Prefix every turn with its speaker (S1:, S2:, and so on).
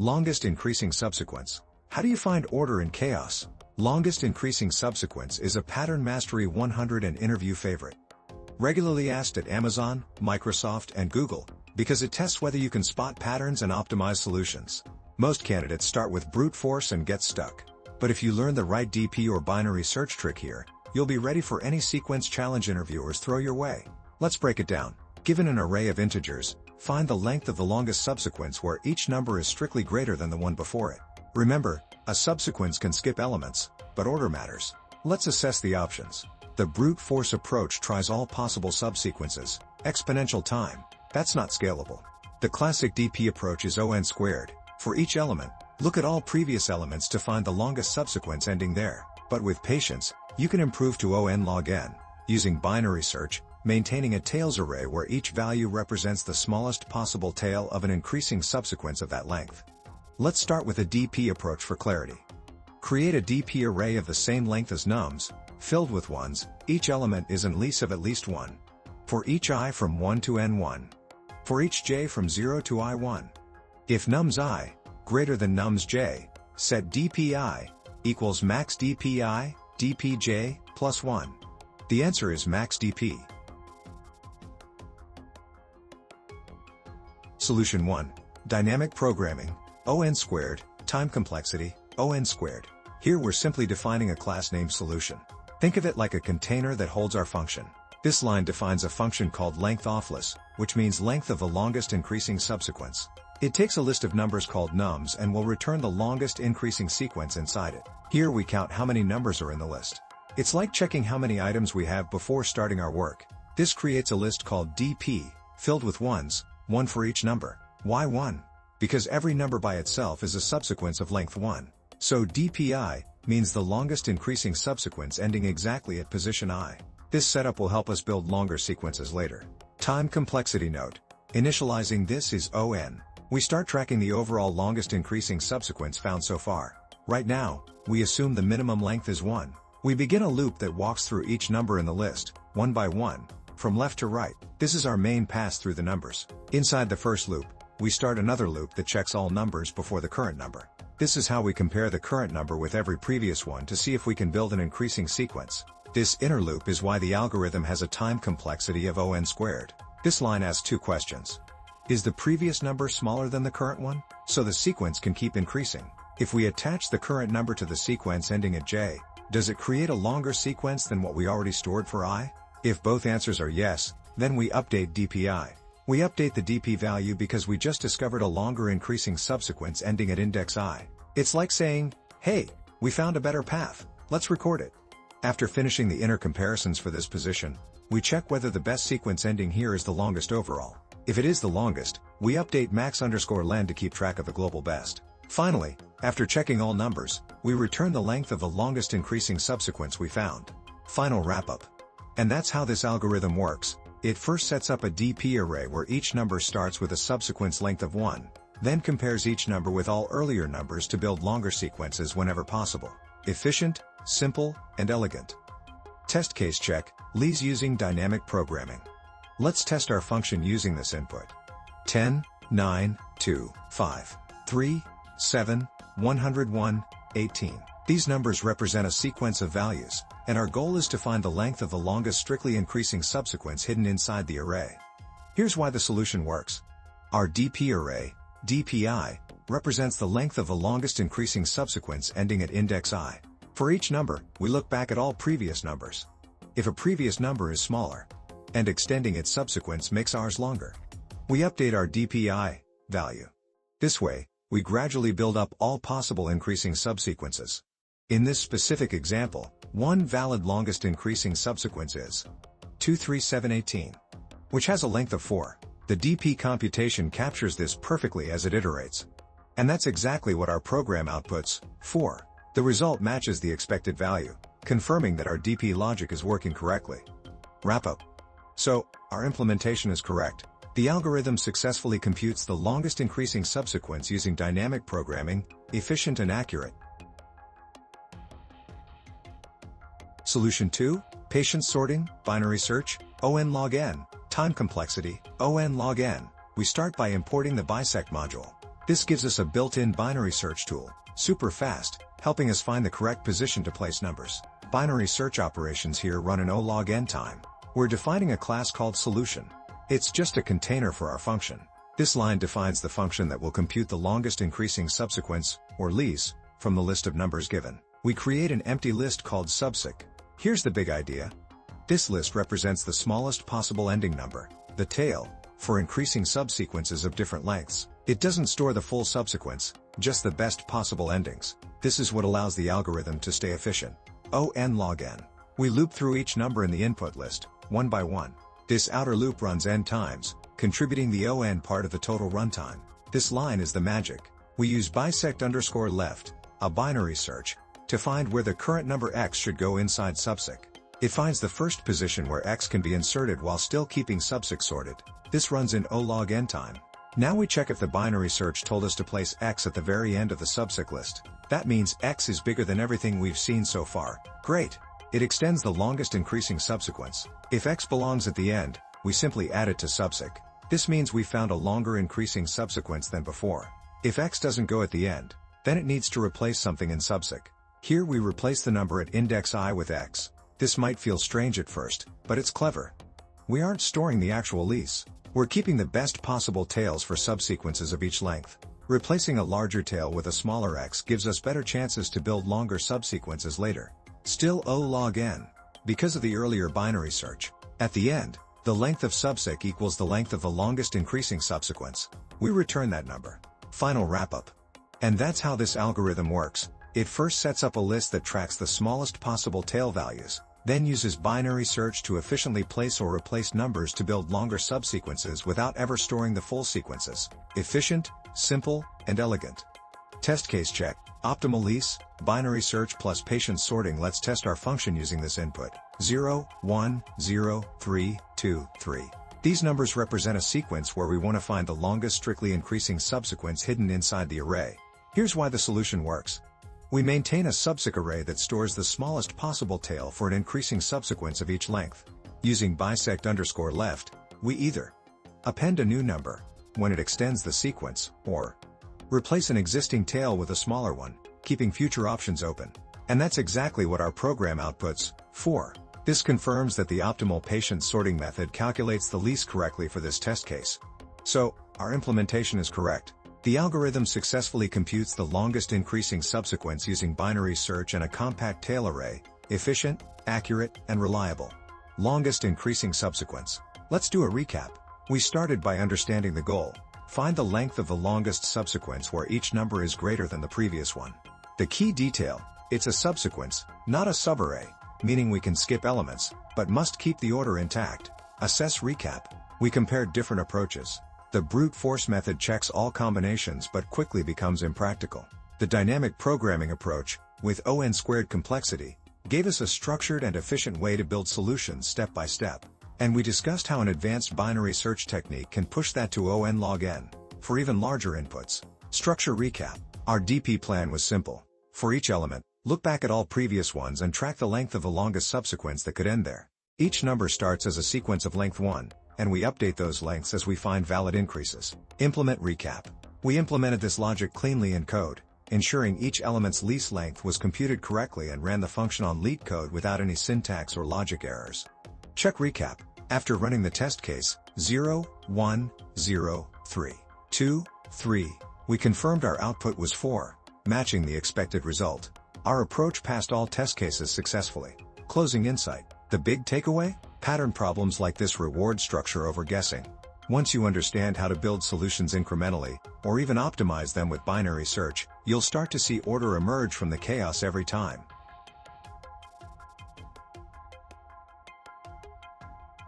S1: Longest increasing subsequence. How do you find order in chaos? Longest increasing subsequence is a Pattern Mastery 100 and interview favorite. Regularly asked at Amazon, Microsoft, and Google, because it tests whether you can spot patterns and optimize solutions. Most candidates start with brute force and get stuck. But if you learn the right DP or binary search trick here, you'll be ready for any sequence challenge interviewers throw your way. Let's break it down. Given an array of integers, find the length of the longest subsequence where each number is strictly greater than the one before it. Remember, a subsequence can skip elements, but order matters. Let's assess the options. The brute force approach tries all possible subsequences. Exponential time. That's not scalable. The classic DP approach is O(n)². For each element, look at all previous elements to find the longest subsequence ending there. But with patience, you can improve to O(n) log n, using binary search, maintaining a tails array where each value represents the smallest possible tail of an increasing subsequence of that length. Let's start with a DP approach for clarity. Create a DP array of the same length as nums, filled with ones. Each element is an LIS of at least 1. For each I from 1 to n1. For each j from 0 to i1. If nums I greater than nums j, set dpi equals max dpi, dpj, plus 1. The answer is max dp. Solution 1. Dynamic programming, O(n)², time complexity, O(n)². Here we're simply defining a class named solution. Think of it like a container that holds our function. This line defines a function called length offless, which means length of the longest increasing subsequence. It takes a list of numbers called nums and will return the longest increasing sequence inside it. Here we count how many numbers are in the list. It's like checking how many items we have before starting our work. This creates a list called DP, filled with ones, 1 for each number. Why 1? Because every number by itself is a subsequence of length 1. So DPI means the longest increasing subsequence ending exactly at position I. This setup will help us build longer sequences later. Time complexity note. Initializing this is O(n). We start tracking the overall longest increasing subsequence found so far. Right now, we assume the minimum length is 1. We begin a loop that walks through each number in the list, one by one, from left to right. This is our main pass through the numbers. Inside the first loop, we start another loop that checks all numbers before the current number. This is how we compare the current number with every previous one to see if we can build an increasing sequence. This inner loop is why the algorithm has a time complexity of O(n)². This line asks two questions. Is the previous number smaller than the current one? So the sequence can keep increasing. If we attach the current number to the sequence ending at j, does it create a longer sequence than what we already stored for I? If both answers are yes, then we update DPI. We update the DP value because we just discovered a longer increasing subsequence ending at index I. It's like saying, hey, we found a better path, let's record it. After finishing the inner comparisons for this position, we check whether the best sequence ending here is the longest overall. If it is the longest, we update max_len to keep track of the global best. Finally, after checking all numbers, we return the length of the longest increasing subsequence we found. Final wrap-up. And that's how this algorithm works. It first sets up a DP array where each number starts with a subsequence length of 1, then compares each number with all earlier numbers to build longer sequences whenever possible. Efficient, simple, and elegant. Test case check, LIS using dynamic programming. Let's test our function using this input. 10, 9, 2, 5, 3, 7, 101, 18. These numbers represent a sequence of values, and our goal is to find the length of the longest strictly increasing subsequence hidden inside the array. Here's why the solution works. Our DP array, DPI, represents the length of the longest increasing subsequence ending at index I. For each number, we look back at all previous numbers. If a previous number is smaller, and extending its subsequence makes ours longer, we update our DPI value. This way, we gradually build up all possible increasing subsequences. In this specific example, one valid longest increasing subsequence is 23718, which has a length of 4. The DP computation captures this perfectly as it iterates. And that's exactly what our program outputs, 4. The result matches the expected value, confirming that our DP logic is working correctly. Wrap up. So, our implementation is correct. The algorithm successfully computes the longest increasing subsequence using dynamic programming, efficient and accurate. Solution 2, patience sorting, binary search, O(n) log n, time complexity, O(n) log n. We start by importing the bisect module. This gives us a built-in binary search tool, super fast, helping us find the correct position to place numbers. Binary search operations here run in O log n time. We're defining a class called solution. It's just a container for our function. This line defines the function that will compute the longest increasing subsequence, or LIS, from the list of numbers given. We create an empty list called subseq. Here's the big idea. This list represents the smallest possible ending number, the tail, for increasing subsequences of different lengths. It doesn't store the full subsequence, just the best possible endings. This is what allows the algorithm to stay efficient. O n log n. We loop through each number in the input list, one by one. This outer loop runs n times, contributing the O n part of the total runtime. This line is the magic. We use bisect_left, a binary search, to find where the current number x should go inside subseq. It finds the first position where x can be inserted while still keeping subseq sorted. This runs in O log n time. Now we check if the binary search told us to place x at the very end of the subseq list. That means x is bigger than everything we've seen so far. Great! It extends the longest increasing subsequence. If x belongs at the end, we simply add it to subseq. This means we found a longer increasing subsequence than before. If x doesn't go at the end, then it needs to replace something in subseq. Here we replace the number at index I with x. This might feel strange at first, but it's clever. We aren't storing the actual LIS. We're keeping the best possible tails for subsequences of each length. Replacing a larger tail with a smaller x gives us better chances to build longer subsequences later. Still O log n, because of the earlier binary search. At the end, the length of subseq equals the length of the longest increasing subsequence. We return that number. Final wrap-up. And that's how this algorithm works. It first sets up a list that tracks the smallest possible tail values, then uses binary search to efficiently place or replace numbers to build longer subsequences without ever storing the full sequences. Efficient, simple, and elegant. Test case check. Optimal LIS, binary search plus patient sorting. Let's test our function using this input. 0, 1, 0, 3, 2, 3. These numbers represent a sequence where we want to find the longest strictly increasing subsequence hidden inside the array. Here's why the solution works. We maintain a subseq array that stores the smallest possible tail for an increasing subsequence of each length. Using bisect_left, we either append a new number when it extends the sequence, or replace an existing tail with a smaller one, keeping future options open. And that's exactly what our program outputs. 4. This confirms that the optimal patient sorting method calculates the LIS correctly for this test case. So, our implementation is correct. The algorithm successfully computes the longest increasing subsequence using binary search and a compact tail array, efficient, accurate, and reliable. Longest increasing subsequence. Let's do a recap. We started by understanding the goal. Find the length of the longest subsequence where each number is greater than the previous one. The key detail, it's a subsequence, not a subarray, meaning we can skip elements, but must keep the order intact. Assess recap. We compared different approaches. The brute force method checks all combinations but quickly becomes impractical. The dynamic programming approach, with O(n)² complexity, gave us a structured and efficient way to build solutions step by step. And we discussed how an advanced binary search technique can push that to O n log n, for even larger inputs. Structure recap. Our DP plan was simple. For each element, look back at all previous ones and track the length of the longest subsequence that could end there. Each number starts as a sequence of length 1, and we update those lengths as we find valid increases. Implement recap. We implemented this logic cleanly in code, ensuring each element's LIS length was computed correctly and ran the function on LeetCode without any syntax or logic errors. Check recap. After running the test case, 0, 1, 0, 3, 2, 3, we confirmed our output was 4, matching the expected result. Our approach passed all test cases successfully. Closing insight. The big takeaway? Pattern problems like this reward structure over guessing. Once you understand how to build solutions incrementally, or even optimize them with binary search, you'll start to see order emerge from the chaos every time.